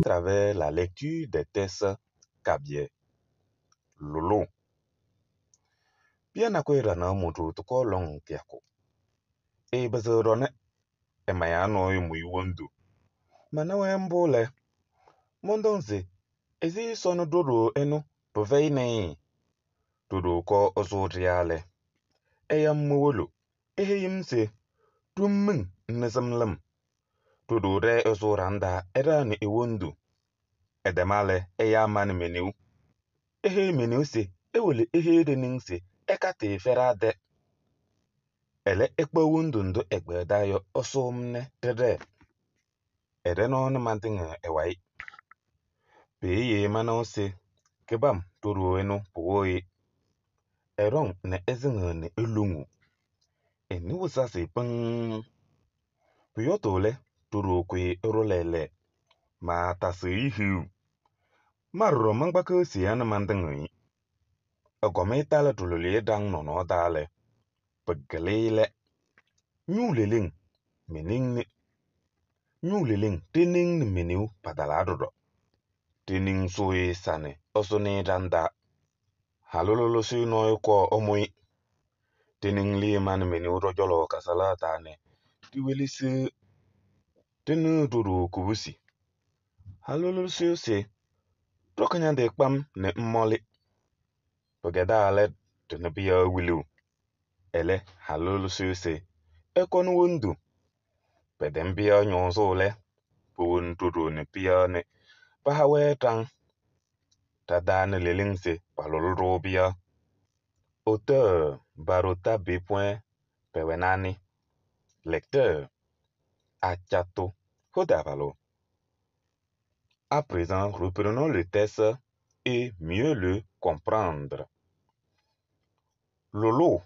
travers la lecture des textes Kabier. Lolo. Bien à quoi rana moto to call long kiako. E bazarone. E mayano mu wondu. Manawembole. Mondonze. Ezi sono dodo eno. Poveine. Dodo ko ozotriale. Eyam muwolo. Ehim se. Tummin nezamlam. Dodo re ozoranda era ni ewondu. Edemale eyaman meniu. Ehe meniu se. Ewele ehe dening se. Ekate ferade. Ele ekpa wundundu egbe dayo osomne dede. Edeno na mantinga ewai. Peye mana se. Kebam toro eno powoi. Erong ne ezinga ne elungu. Eni wusase pang. Puyotole toro kwe erolele. Ma tase ihu. Marro mangbaka si ana mantinga. Agome tala tulule dang nono dale. Pegelele. Nyuleling. Mening ni. Nyuleling. Tening ni meniu padaladodo. Tening soe sane. Osone danda. Halololo si no ko omui. Tening li man meniu rojolo kasala tane. Tiweli si. Tenu duru kubusi. Halololo si se. Trokanya de kpam ne mmoli. Pageda ale tenebia wilu. Ele halololo si se. Ekon wundu. Pedembia nyonzo le. Pun turu ne pia ne. Pahawe tang. Tadane lelingse palol robia. Auteur Barota B. Pewenani. Lecteur Achato Hodavalo. À présent, reprenons le texte et mieux le comprendre. Lolo,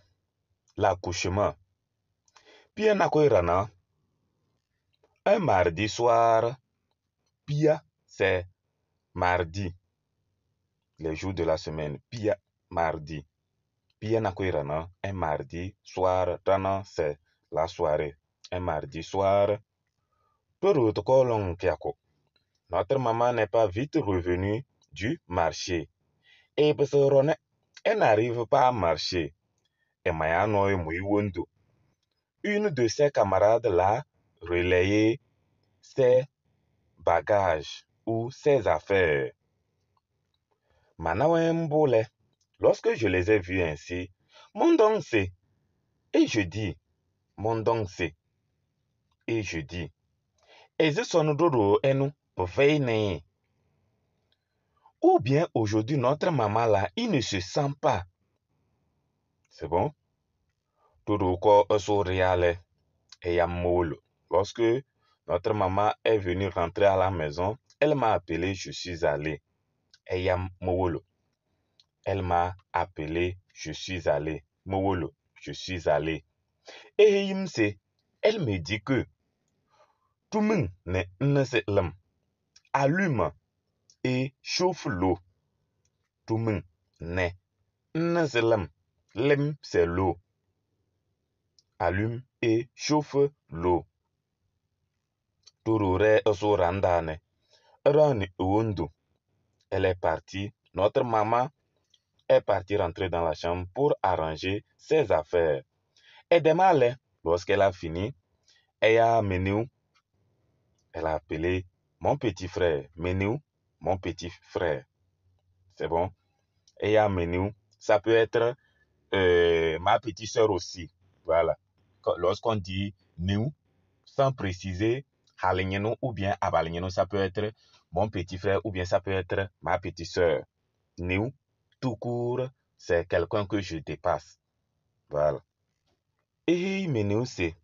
l'accouchement. Bien Akoirana. Un mardi soir. Pia, c'est mardi. Les jours de la semaine. Pia, mardi. Pia Nakoirana. Un mardi soir. Tana, c'est la soirée. Un mardi soir. Toro tokolong kiako. Notre maman n'est pas vite revenue du marché. Et Bessorone, elle n'arrive pas à marcher. Et Mayano et Mouiwondo. Une de ses camarades l'a relayé ses bagages ou ses affaires. Manawembole, lorsque je les ai vus ainsi, mon don c'est. Et je dis, mon don c'est. Et je dis, et ce son dodo et nous, pour veiller. Ou bien aujourd'hui, notre maman là, il ne se sent pas. C'est bon? Tout ko osoriale et yamolo. Lorsque notre maman est venue rentrer à la maison, elle m'a appelé, je suis allé. Et yamolo. Elle m'a appelé, je suis allé. Mowolo, je suis allé. Et yimse, elle me dit que tout le monde ne se l'homme. Allume et chauffe l'eau. Tout le monde ne se l'homme. L'homme, c'est l'eau. Allume et chauffe l'eau. Turure osorandane. Rani Uundu. Elle est partie. Notre maman est partie rentrer dans la chambre pour arranger ses affaires. Et demain, lorsqu'elle a fini, elle a mené. Elle a appelé mon petit frère. Menou, mon petit frère. C'est bon? Elle a mené. Ça peut être ma petite soeur aussi. Voilà. Lorsqu'on dit nous, sans préciser Haligneno ou bien Abaligneno, ça peut être mon petit frère ou bien ça peut être ma petite soeur. Nous, tout court, c'est quelqu'un que je dépasse. Voilà. Et nous c'est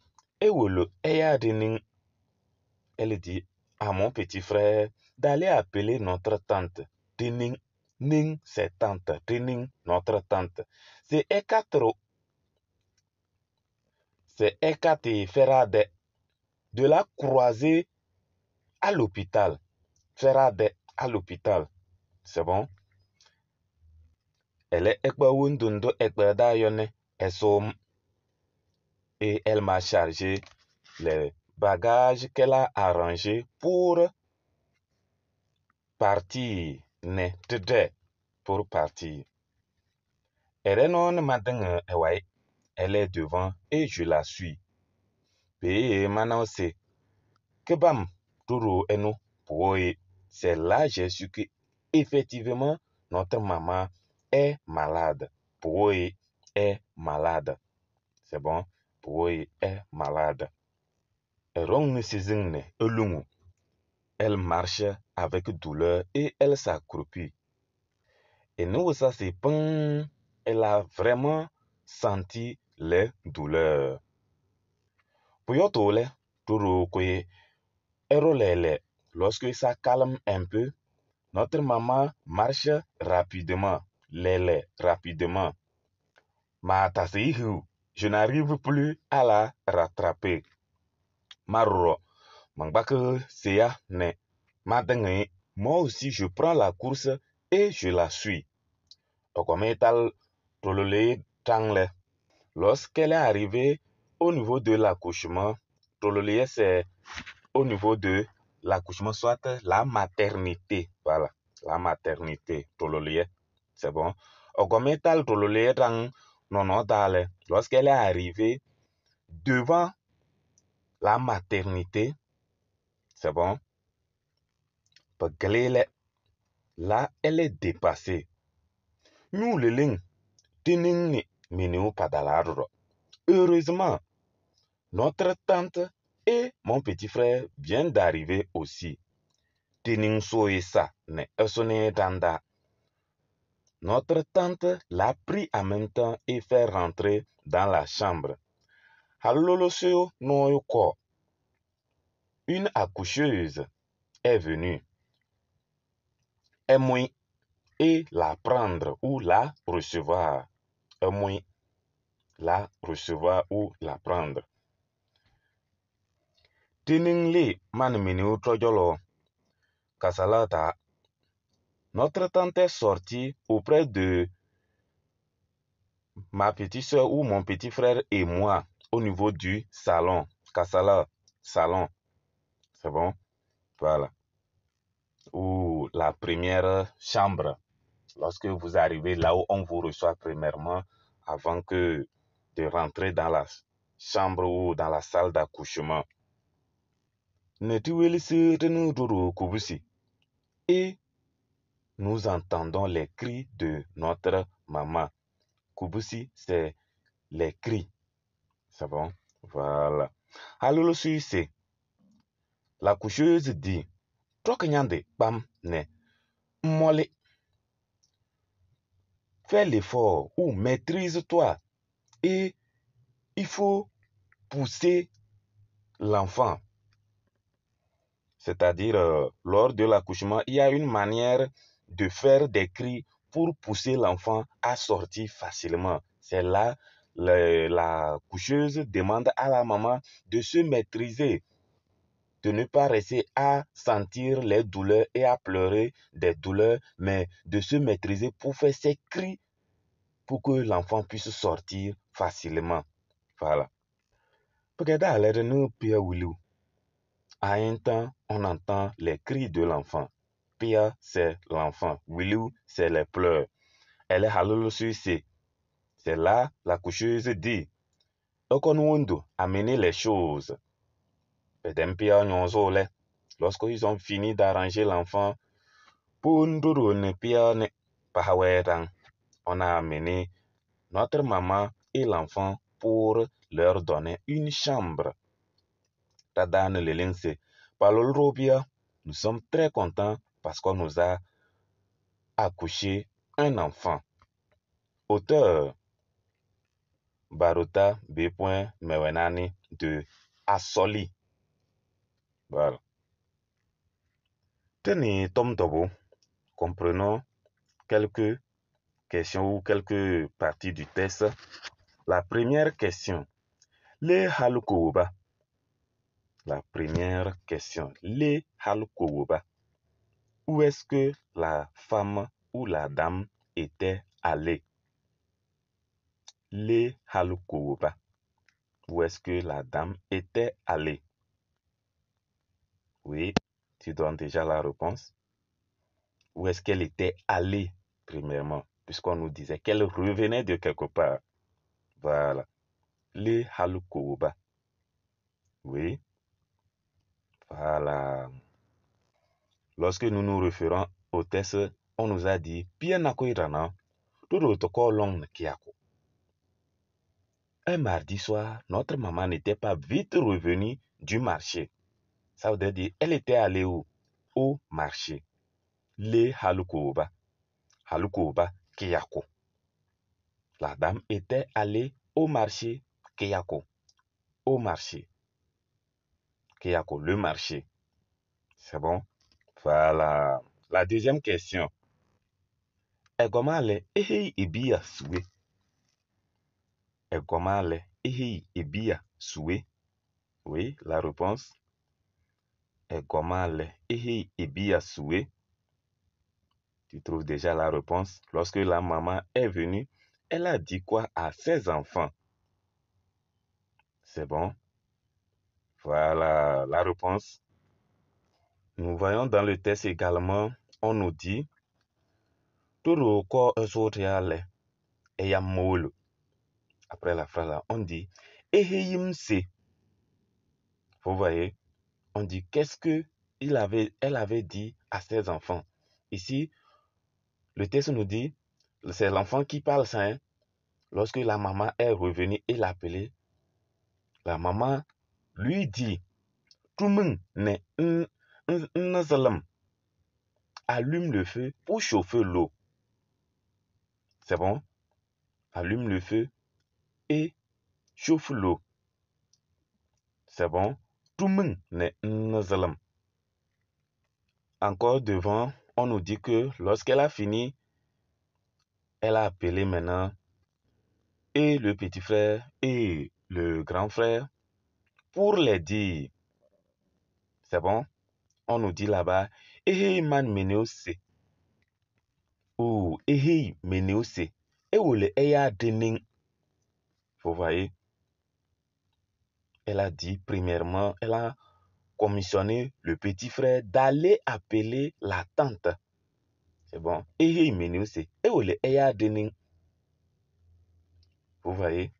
elle dit à mon petit frère d'aller appeler notre tante. Tining, ning, c'est tante. Tining, notre tante. C'est Ekatro. C'est Ekate Ferade. De la croiser à l'hôpital. Ferade à l'hôpital. C'est bon? Elle est ekbawundundo ekbadayone esom. Et elle m'a chargé les bagages qu'elle a arrangés pour partir ne tede pour partir. Erenon madeng ewai, elle est devant et je la suis. Pe manose kebam turo eno poe. C'est là j'ai su que effectivement notre maman est malade. Poe est malade. C'est bon? Poe est malade. Erong ne sizingne elungu. Elle marche avec douleur et elle s'accroupit. Et nous, ça c'est ping. Elle a vraiment senti les douleurs. Puyotole, turo kwe, erolele. Lorsque ça calme un peu, notre maman marche rapidement. Lele, rapidement. Ma taseihu, je n'arrive plus à la rattraper. Marro, mangbake seya ne. Madenge, moi aussi je prends la course et je la suis. Okometal tolole tangle. Lorsqu'elle est arrivée au niveau de l'accouchement, tolole c'est au niveau de l'accouchement, soit la maternité. Voilà, la maternité, tolole, c'est bon. Okometal tolole tang nono dale. Lorsqu'elle est arrivée devant la maternité, c'est bon. Là, elle est dépassée. Nous, les lignes, heureusement, notre tante et mon petit frère viennent d'arriver aussi. Notre tante l'a pris en même temps et fait rentrer dans la chambre. Une accoucheuse est venue. Et la prendre ou la recevoir. La recevoir ou la prendre. Tiningli manminu trojolo. Kasalata. Notre tante est sortie auprès de ma petite soeur ou mon petit frère et moi au niveau du salon. Kasala, salon. C'est bon? Voilà. Ou la première chambre. Lorsque vous arrivez là où on vous reçoit premièrement avant que de rentrer dans la chambre ou dans la salle d'accouchement. Et nous entendons les cris de notre maman. Kubusi, c'est les cris. C'est bon? Voilà. Alors, c'est la coucheuse dit, Trokanyande, bam, ne, molé. Fais l'effort ou maîtrise-toi. Et il faut pousser l'enfant. C'est-à-dire, lors de l'accouchement, il y a une manière de faire des cris pour pousser l'enfant à sortir facilement. C'est là la coucheuse demande à la maman de se maîtriser, de ne pas rester à sentir les douleurs et à pleurer des douleurs, mais de se maîtriser pour faire ces cris pour que l'enfant puisse sortir facilement. Voilà. À un temps, on entend les cris de l'enfant. Pia, c'est l'enfant. Wilou, c'est les pleurs. Elle est halolo suicide. C'est là la coucheuse dit. Okonwundo, amenez les choses. Lorsqu'ils ont fini d'arranger l'enfant, on a amené notre maman et l'enfant pour leur donner une chambre. Nous sommes très contents parce qu'on nous a accouché un enfant. Auteur Baruta B. Mewenani de Assoli. Voilà. Tenez, Tom Tobo, comprenons quelques questions ou quelques parties du test. La première question. Les Halukouba. La première question. Les Halukouba. Où est-ce que la femme ou la dame était allée? Les Halukouba. Où est-ce que la dame était allée? Oui, tu donnes déjà la réponse. où est-ce qu'elle était allée, premièrement, puisqu'on nous disait qu'elle revenait de quelque part. Voilà. Le halukoba. Oui, voilà. Lorsque nous nous référons au texte, on nous a dit, bien nakoirana, tout le long kiako. Un mardi soir, notre maman n'était pas vite revenue du marché. Ça veut dire, elle était allée où? Au marché. Le halukoba. Halukoba kiyako. La dame était allée au marché Kiyako. Au marché. Kiyako, le marché. C'est bon? Voilà. La deuxième question. Egomale ehi ibia suwe. Egomale ehi ibia suwe. Oui, la réponse. Egomale ehi ibia suwe. Tu trouves déjà la réponse. Lorsque la maman est venue, elle a dit quoi à ses enfants? C'est bon? Voilà la réponse. Nous voyons dans le texte également, on nous dit Toro ko esotriale eyamolo. Après la phrase là, on dit eheyimse. Vous voyez, on dit qu'est-ce que elle avait dit à ses enfants. Ici, le texte nous dit, c'est l'enfant qui parle ça. Hein? Lorsque la maman est revenue et l'a appelé, la maman lui dit, Tumun ne nzalam. Allume le feu pour chauffer l'eau. C'est bon? Allume le feu et chauffe l'eau. C'est bon? Tumun ne nzalam. Encore devant, on nous dit que lorsqu'elle a fini, elle a appelé maintenant et le petit frère et le grand frère pour les dire. C'est bon? On nous dit là-bas, Ehei man meneose. Ou Ehei meneose. Et où le eya dening. Vous voyez? Elle a dit, premièrement, elle a commissionné le petit frère d'aller appeler la tante. C'est bon? Ehei meneose. Et où le eya dening. Vous voyez?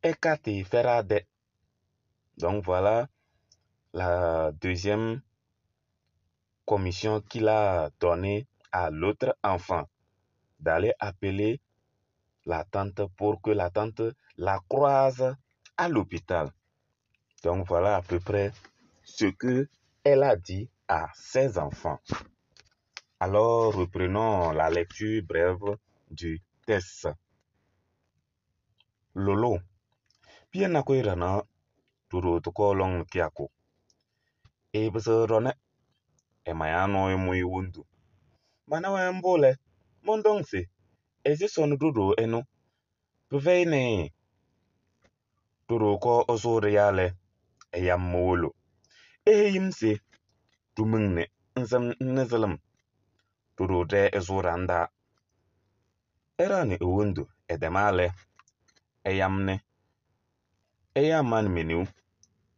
Ekate ferade. Donc voilà la deuxième commission qu'il a donnée à l'autre enfant, d'aller appeler la tante pour que la tante la croise à l'hôpital. Donc voilà à peu près ce que elle a dit à ses enfants. Alors reprenons la lecture brève du texte. Lolo, bien nakoirana turo toko long kiako. E bzerone e mayano e muy wundu. Mana wembole mondongse ezi sonu dudu enu pveine turu ko osuri yale eyamolo ehimse tumungne nsam nnezelam turu de ezuranda erani ewundu edemale eyamne eyaman menu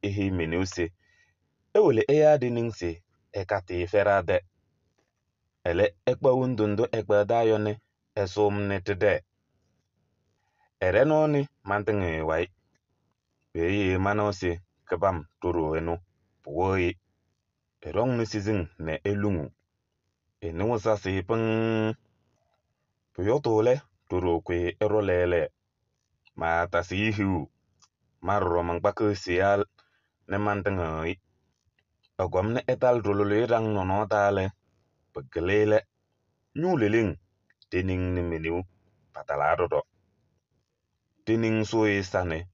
ehi menuse ewele eya diningse ekati ferade ele ekpa wundundu ekpa dayone esumne tede erenoni mantingi wai Weye manose kabam toro eno pwoi erong nisizing ne elungu enu sasi peng puyotole toro kwe erolele ma tasi hiu marro mangpake sial ne mantengai agwam ne etal rolole rang nono tale pegelele nyuleling tening ne meniu patalado do tening soe sane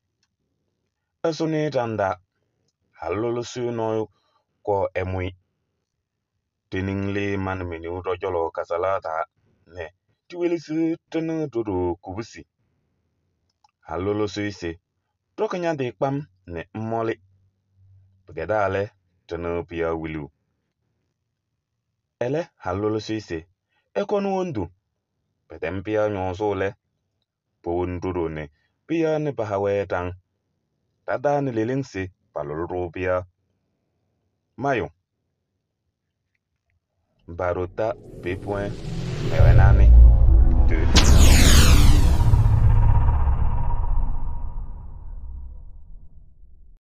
esone tanda halolo suno ko emui tening le man meniu rojolo kasalata ne tiwelisi tene dodo kubusi halolo suise tokanya de kpam ne mmoli pegedale tene pia wilu ele halolo suise ekonu wondu pedem pia nyonso le pon dodo ne pia ne bahawe tang tada ne lelingsi palolo pia mayo barota p. Mewenani.